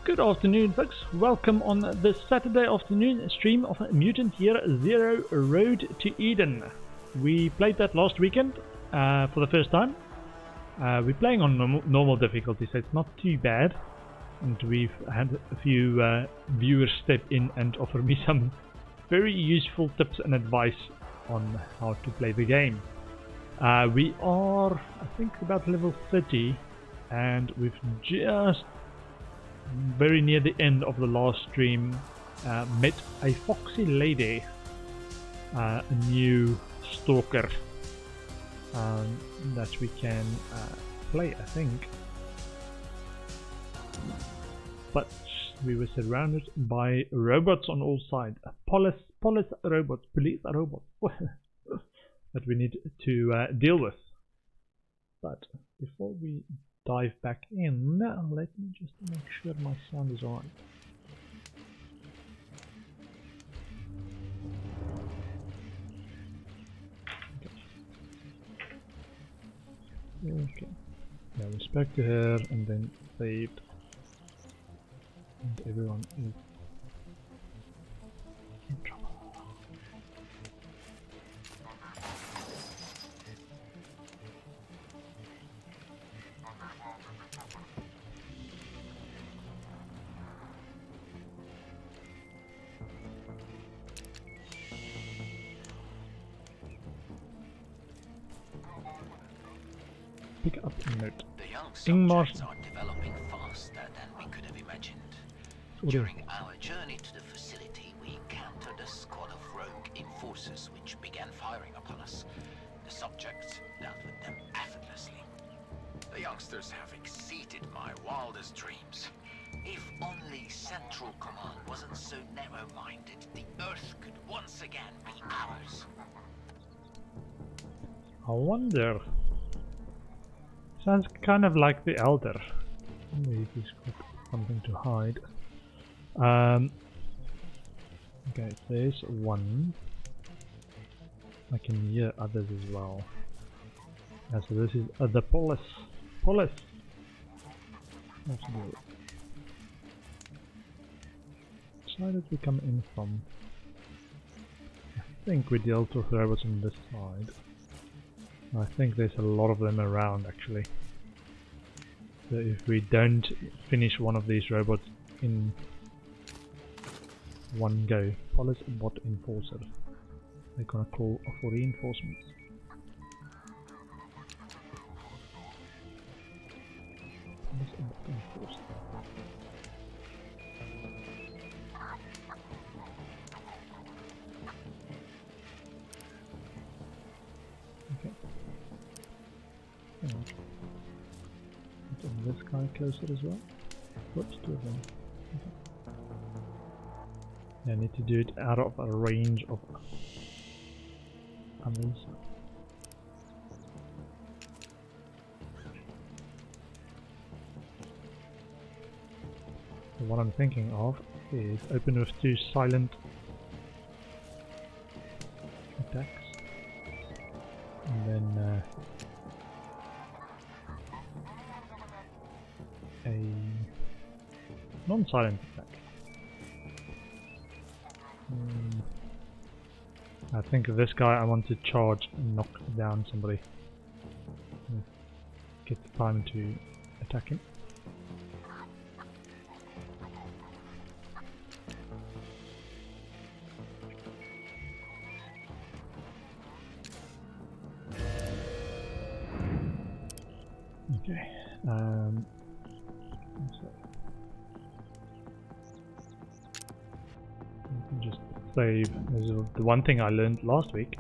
Good afternoon, folks. Welcome on this Saturday afternoon stream of Mutant Year Zero Road to Eden. We played that last weekend for the first time. We're playing on normal difficulty, so it's not too bad. And we've had a few viewers step in and offer me some very useful tips and advice on how to play the game. We are, I think, about level 30, and we've just very near the end of the last stream met a foxy lady, a new stalker that we can play, I think. But we were surrounded by robots on all sides. Police robots, police robots that we need to deal with. But before we dive back in, let me just make sure my sound is on. Okay. Yeah, we spoke to her and then saved. And everyone is in trouble. Pick up a note. The young Ingmar subjects are developing faster than we could have imagined. During our journey to the facility, we encountered a squad of rogue enforcers which began firing upon us. The subjects dealt with them effortlessly. The youngsters have exceeded my wildest dreams. If only Central Command wasn't so narrow-minded, the Earth could once again be ours. I wonder. Sounds kind of like the Elder. Maybe he's got something to hide. Okay, there's one. I can hear others as well. Yeah, so this is the Polis. Polis! Let's do it. Where did we come in from? I think we dealt with robots on this side. I think there's a lot of them around actually. So if we don't finish one of these robots in one go, Polis bot enforcer. They're gonna call for reinforcements. Polis bot enforcer. Okay. And this guy closer as well. Whoops, two of them. Okay. I need to do it out of a range of others. So what I'm thinking of is open with two silent attacks, and then a non-silent attack. I think this guy I want to charge and knock down somebody. Get the time to attack him. Okay. Just save. This is the one thing I learned last week.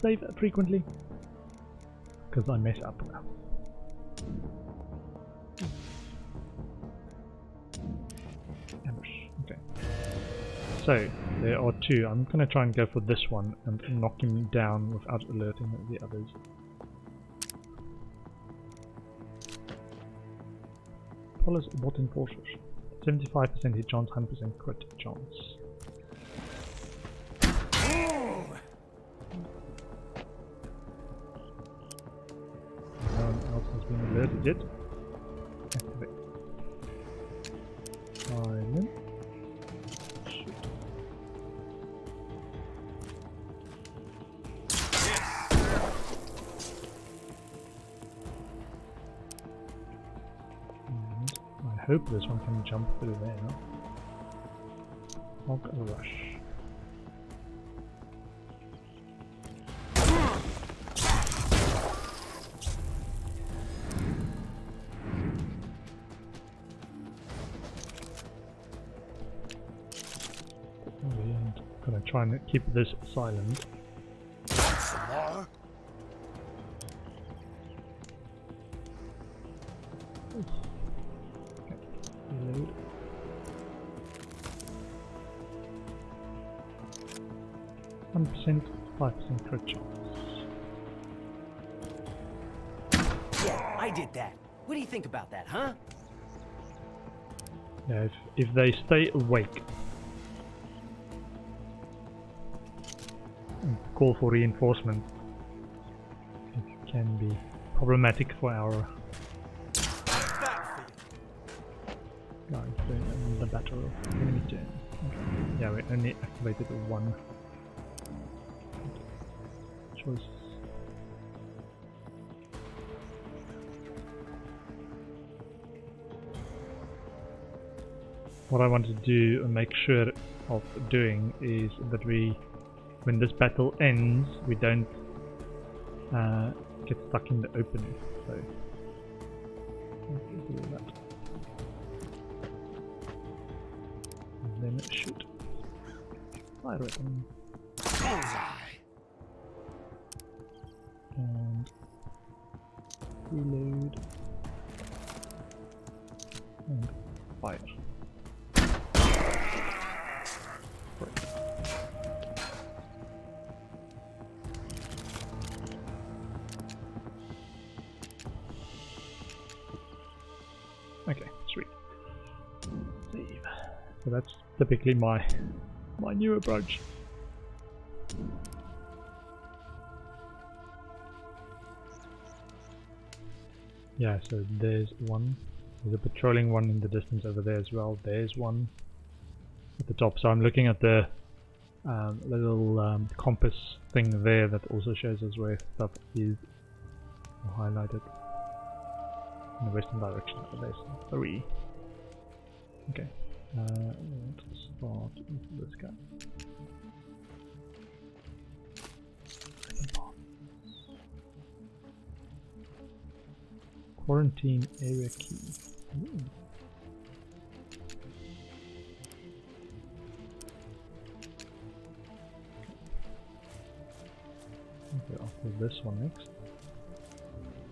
Save frequently, because I mess up. Okay. So there are two. I'm gonna try and go for this one and knock him down without alerting the others. Polis bot enforcers. 75% hit chance, 100% crit chance. No one else has been alerted yet. Activate. hope this one can jump through there. No? Hog rush. I'm gonna try and keep this silent. Okay. Reload. %, 5% crit chance. Yeah, I did that. What do you think about that, huh? Yeah, if they stay awake and call for reinforcement, it can be problematic for our guys in the battle. Enemy turn. Okay. Yeah, we only activated one choice. What I want to do and make sure of doing is that we, when this battle ends, we don't get stuck in the open. So let's do that. And then shoot. Fire weapon. And reload. And fire. Okay, sweet. Save. So that's typically my new approach. Yeah, so there's one. There's a patrolling one in the distance over there as well. There's one at the top. So I'm looking at the little compass thing there that also shows us where stuff is highlighted in the western direction. So there's 3. Okay, let's start with this guy. Quarantine area key. Ooh. Okay, I'll do this one next.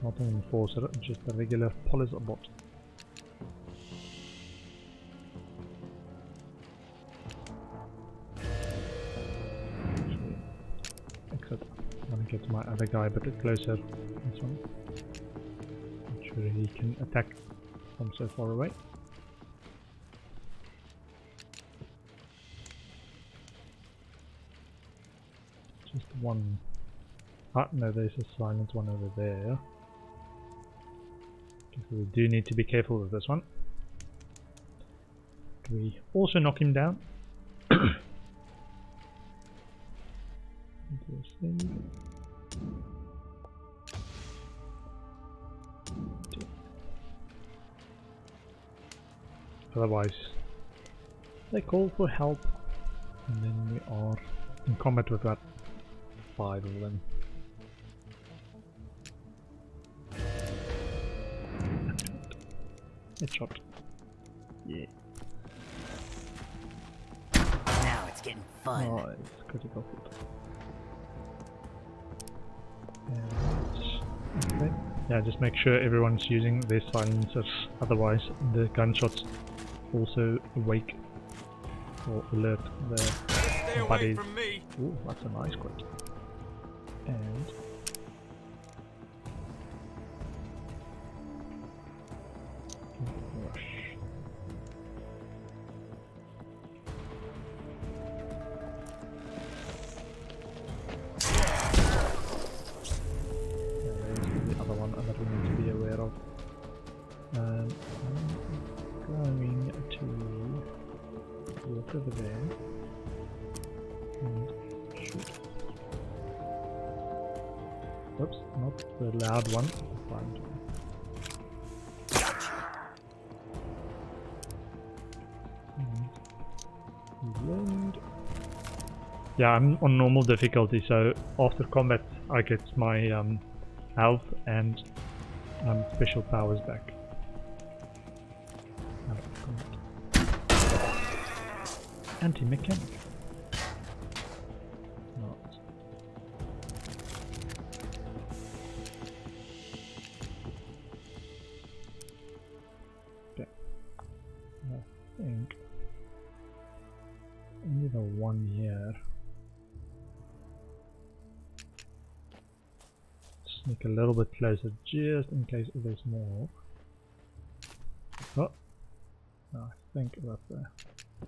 Not an enforcer, just a regular Polis bot. Except I'm gonna get my other guy a bit closer. This one. Make sure he can attack from so far away. Just one. Ah, no, there's a silent one over there. Okay, so we do need to be careful with this one. Can we also knock him down? Otherwise, they call for help, and then we are in combat with that 5 of them. Headshot. Yeah. Now it's getting fun. Oh, it's critical hit. Okay. Yeah, just make sure everyone's using their silencers, otherwise the gunshots also awake or alert their buddies. Ooh, that's a nice quote. And rush. There's the other one that we need to be aware of. I'm going to walk over there and shoot. Oops, not the loud one. Reload. Yeah, I'm on normal difficulty, so after combat I get my health and special powers back. Anti-mechanic. Not. Okay. I think only the one here. Sneak a little bit closer just in case there's more. Oh, no, I think that's the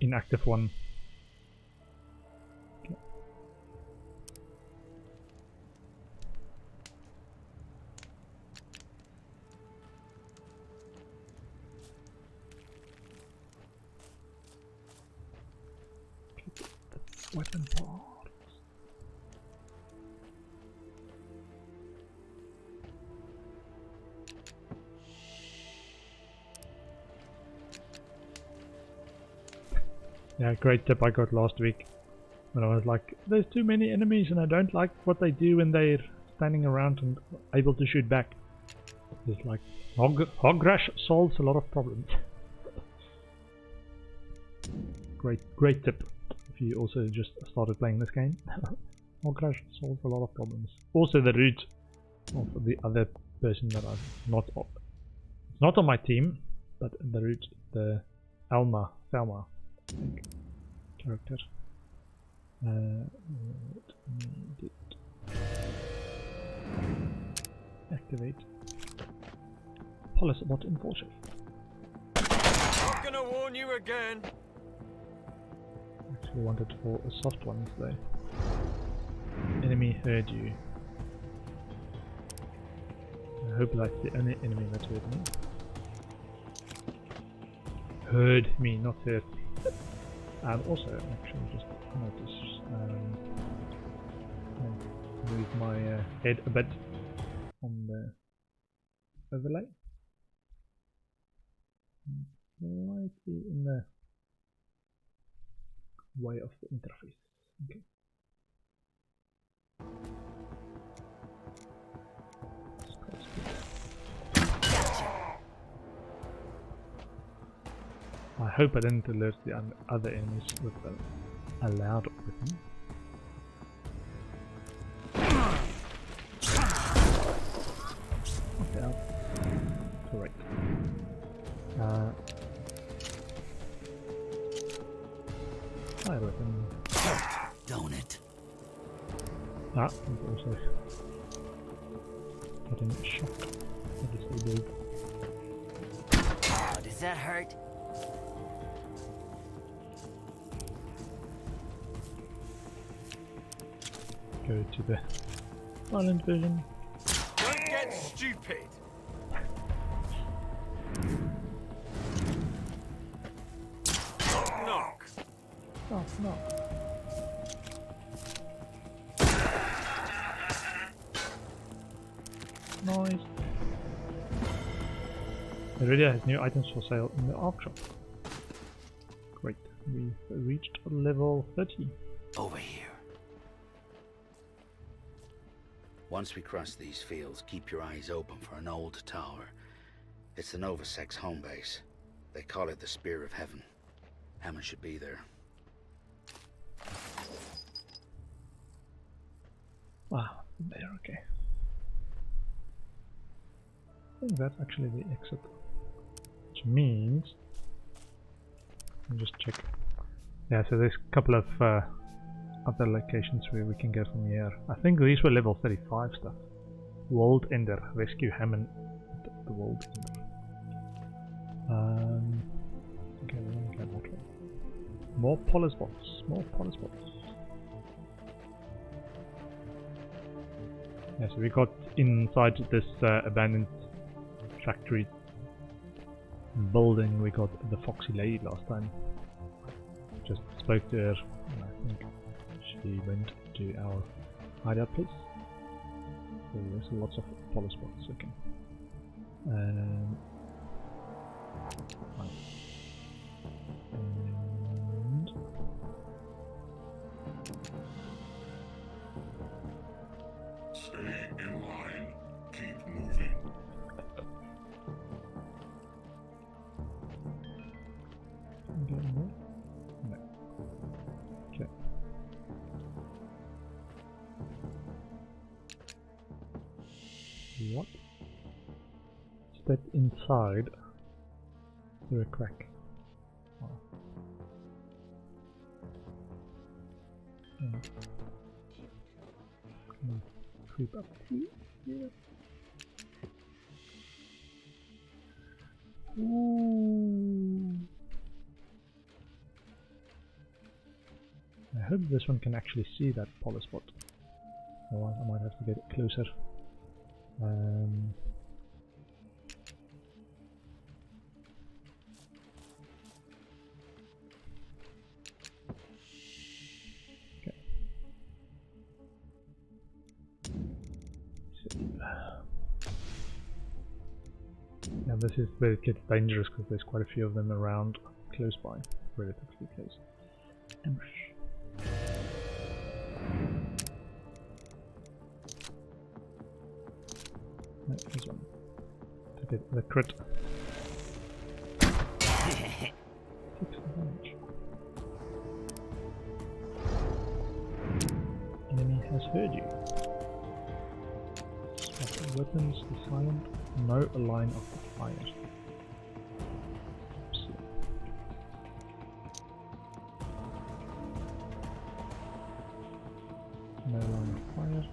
inactive one. Okay. That's weapon parts. Yeah, great tip I got last week when I was like, there's too many enemies and I don't like what they do when they're standing around and able to shoot back. It's like, hog rush solves a lot of problems. Great tip if you also just started playing this game. Hog rush solves a lot of problems. Also the root of the other person that I've not on. It's not on my team, but the root, the Thelma, I think, character. Activate Polis bot enforcer. Not gonna warn you again. Actually wanted for a soft one today. Enemy heard you. I hope that's the only enemy that heard me. Heard me, not heard. Also, actually, just notice move my head a bit on the overlay. Slightly in the way of the interface. Okay. I hope I didn't alert the other enemies with a loud weapon. Okay, correct. Fire weapon. Don't it? Ah, and also getting shocked. Disabled. Oh, does that hurt? Go to the violent version. Don't get stupid. Knock. Oh, no. Nice. The radio has new items for sale in the ARC shop. Great. We've reached level 30. Over here. Once we cross these fields, keep your eyes open for an old tower. It's the Novosec's home base. They call it the Spear of Heaven. Hammond should be there. Wow, there, okay. I think that's actually the exit. Which means... Let me just check. Yeah, so there's a couple of other locations where we can go from here. I think these were level 35 stuff. World Ender. Rescue Hammond at the World Ender. Okay, we're gonna go that way. More Polis bots. More Polis bots. Yeah, so we got inside this abandoned factory building, we got the Foxy Lady last time. Just spoke to her, and I think she went to our hideout place. So there's lots of Polis bots, okay. And Get in there? No. Okay. What? Step inside through a crack. Oh. Yeah. Creep up here. Ooh. I hope this one can actually see that Polis bot. Otherwise I might have to get it closer. Okay. Yeah, this is where it gets dangerous because there's quite a few of them around close by, relatively close. Ambush. No, this one. To get the crit. 6 damage. Enemy has heard you. Swap weapons to silent. No line of fire. No line of fire.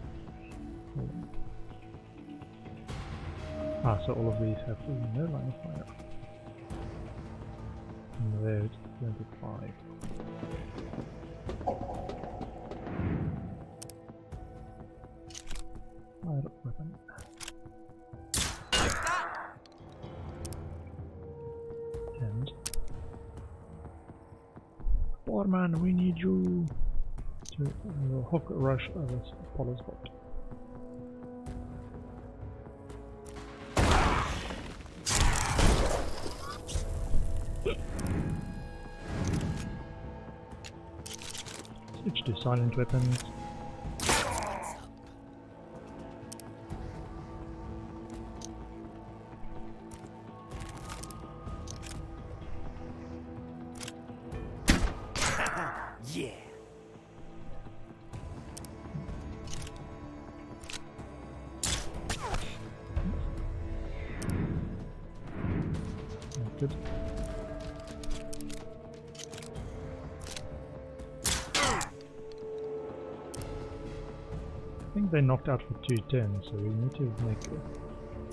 Ah, so all of these have no line of fire. And there it's 25. Fire weapon. And Barman, we need you to hook rush this Polis bot. Switch to silent weapons. Yeah. Good. I think they knocked out for 2 turns, so we need to make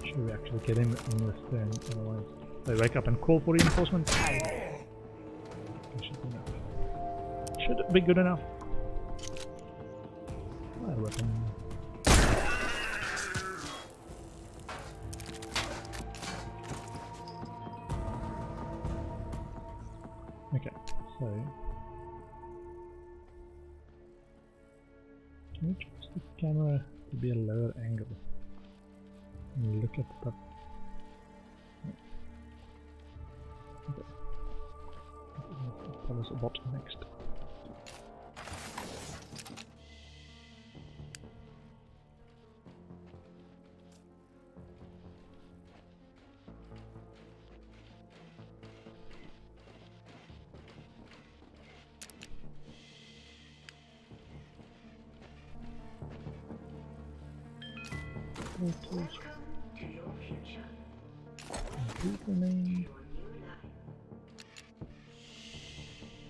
sure we actually get him in this turn, otherwise they wake up and call for reinforcements. Should be good enough. Fire weapon. Okay, so can we choose the camera to be a lower angle and look at the okay. Polis bot next.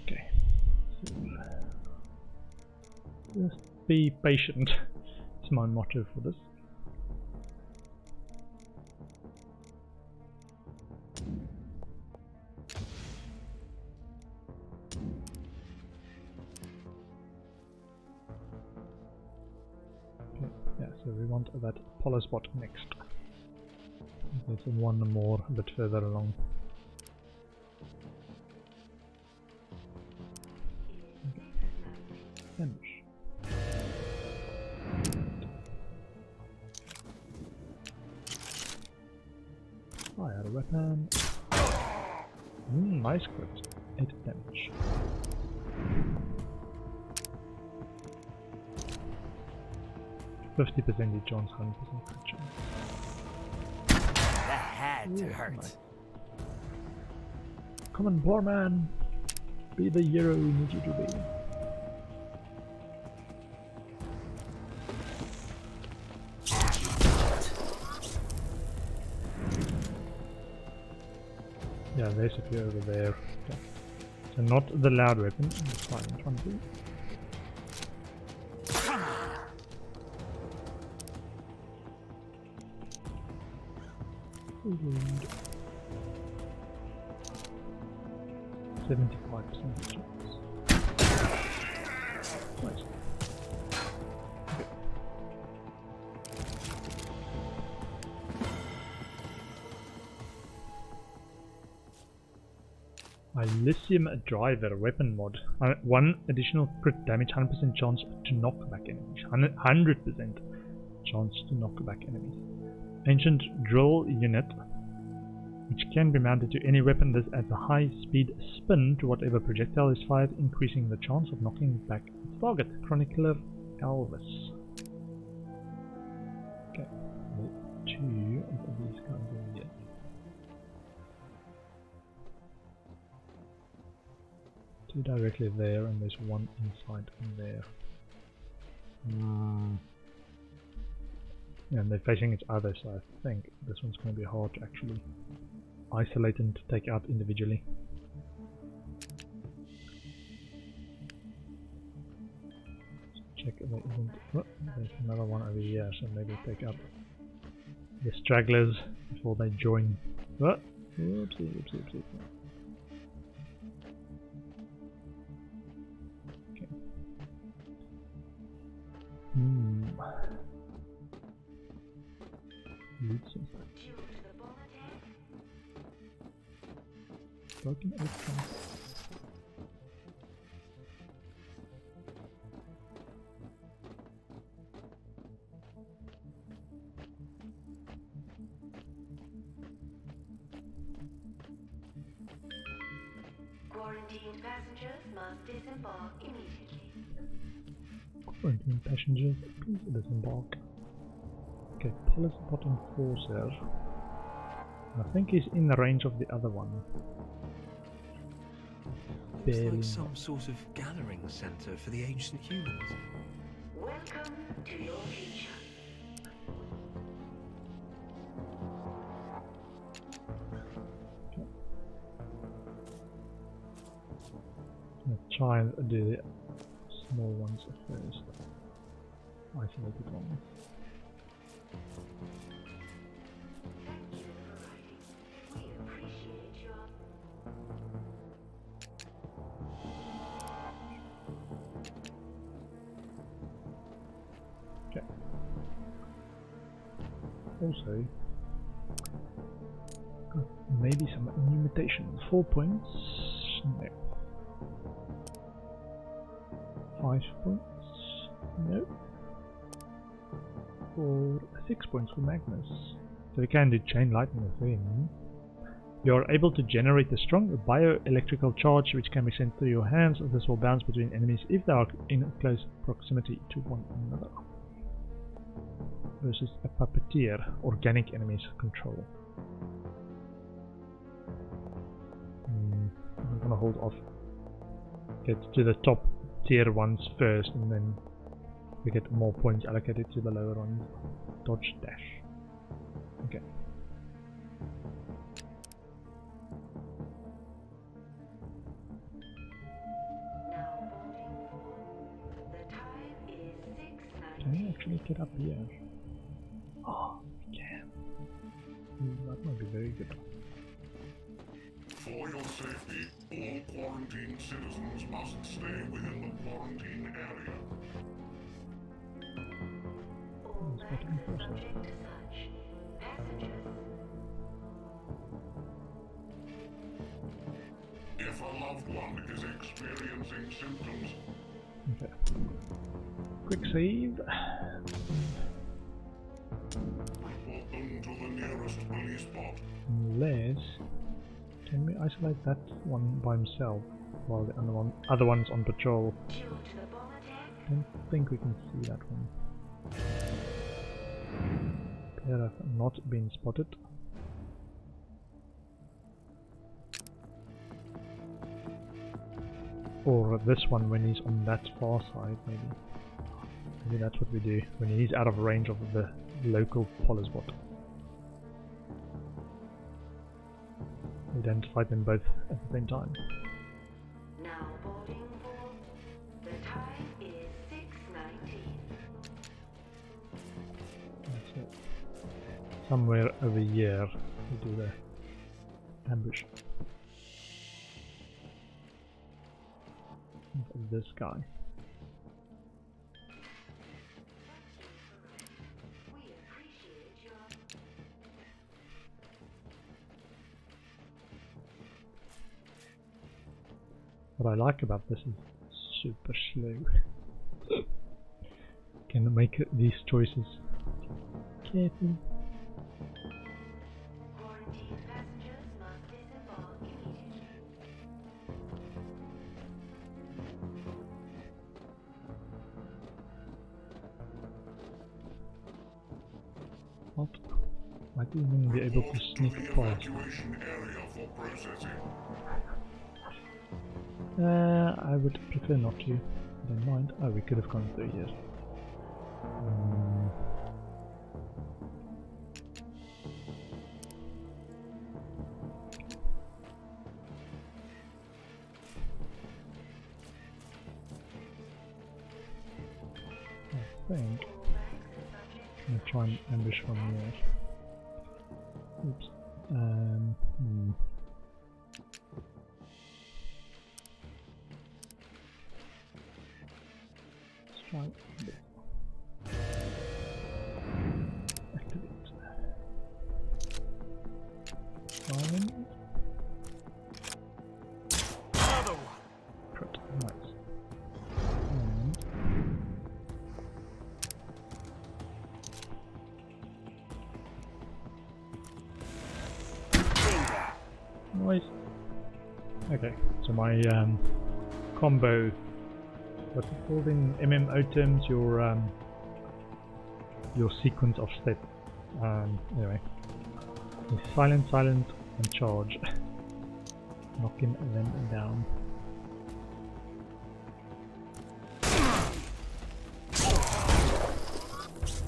Okay. Just be patient. It's my motto for this. Okay, yeah, so we want that Polis bot next. There's one more a bit further along. Finish. Fire weapon. Nice crit. 8 damage. %50% chance, 100% crit chance. That had to hurt. Nice. Come on, poor man. Be the hero we need you to be. Yeah, there's a few over there. Okay. So not the loud weapon. That's fine. I'm trying to do. Reload. 75% chance. Nice. Okay. A lithium driver weapon mod. 1 additional crit damage, 100% chance to knock back enemies. 100% chance to knock back enemies. Ancient drill unit, which can be mounted to any weapon. This adds a high speed spin to whatever projectile is fired, increasing the chance of knocking back its target. Chronicler Elvis. Okay, 2 of these guys over here. Two directly there, and there's one inside there. And they're facing each other, so I think this one's going to be hard to actually isolate and take out individually. Check if there isn't. Oh, there's another one over here, so maybe take out the stragglers before they join. Oh, oopsie, oopsie, oopsie. Okay. Loot some broken electrons. Quarantined passengers must disembark immediately. Quarantined passengers, please disembark. Okay, Polis bot enforcer. I think he's in the range of the other one. Looks like some sort of gathering center for the ancient humans. Welcome to your future. Let's try and do the small ones first. Isolated ones. We appreciate your... Okay. Also, maybe some new mutations. 4 points. No. 5 points. No. Or 6 points for Magnus. So we can do chain lightning with him. You are able to generate a strong bioelectrical charge which can be sent through your hands. This will bounce between enemies if they are in close proximity to one another. Versus a puppeteer, organic enemies control. I'm gonna hold off. Get to the top tier ones first, and then we get more points allocated to the lower ones. Dodge dash. Okay. Now boarding. The time is 6:19. Can we actually get up here? Oh, we can. That might be very good. For your safety, all quarantined citizens must stay within the quarantine area. All Let's go to enforcer. subject to search. Passengers. If a loved one is experiencing symptoms, Okay. Quick save. report them to the nearest police spot. Unless, can we isolate that one by himself while the other one's on patrol? Due to the bomb attack. I don't think we can see that one. Appear have not been spotted. Or this one when he's on that far side, maybe. Maybe that's what we do when he's out of range of the local Polis bot. We don't fight them both at the same time. Now boarding for the time is 6:19. That's it. Somewhere over here we do the ambush of this guy. We appreciate your What I like about this is super slow. Can make these choices carefully. quarantine passengers must disembark immediately. What? Might even be able to Report sneak to the past. evacuation area for processing. I would prefer not to. I don't mind. Oh, we could have gone through here. I think I'm gonna try and ambush from here. Oops. Let's try this. Activate. Silent. Another one. Crit. Nice. And nice. Okay, so my combo, what's it called in MMO terms? Your sequence of steps. Anyway, silent, silent, and charge, knocking them down.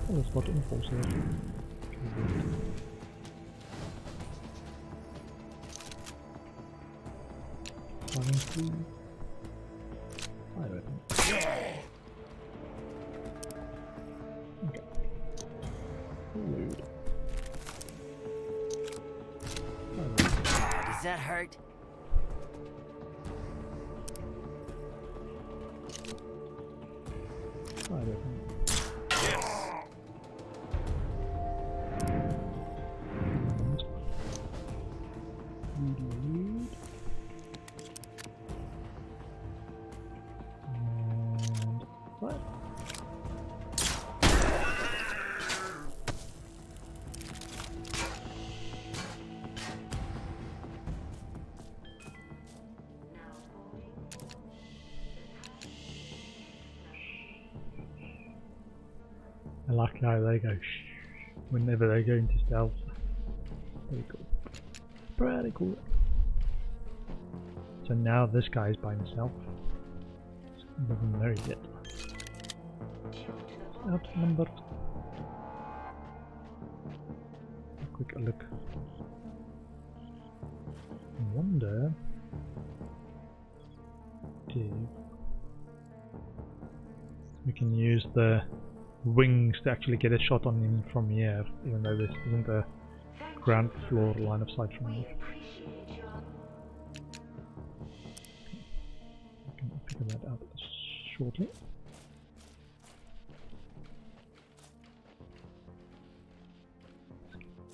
Oh, spot enforcer. Please. Fire weapon. Okay. Load. Does that hurt? Fire weapon. Yes. Reload. What? Now boarding for the time I like how they go shh whenever they go into stealth. Pretty cool. Pretty cool. So now this guy is by himself. He doesn't know yet. Outnumbered. A quick look. I wonder if we can use the wings to actually get a shot on him from here, even though this isn't a ground floor line of sight from we here. appreciate your I can figure that out shortly.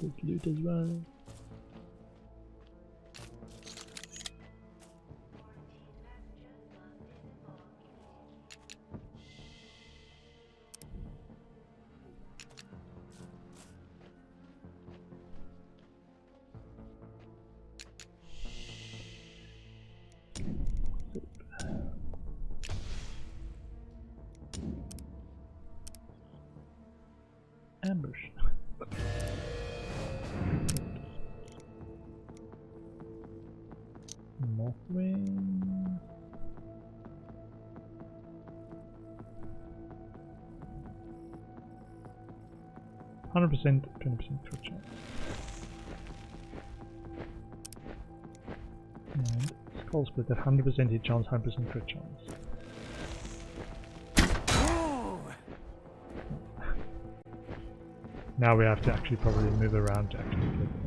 This loot as well. Ambush. Mothwing. 100%, 20% crit chance. And Skull Split at 100% hit chance, 100% crit chance. Now we have to actually probably move around to actually get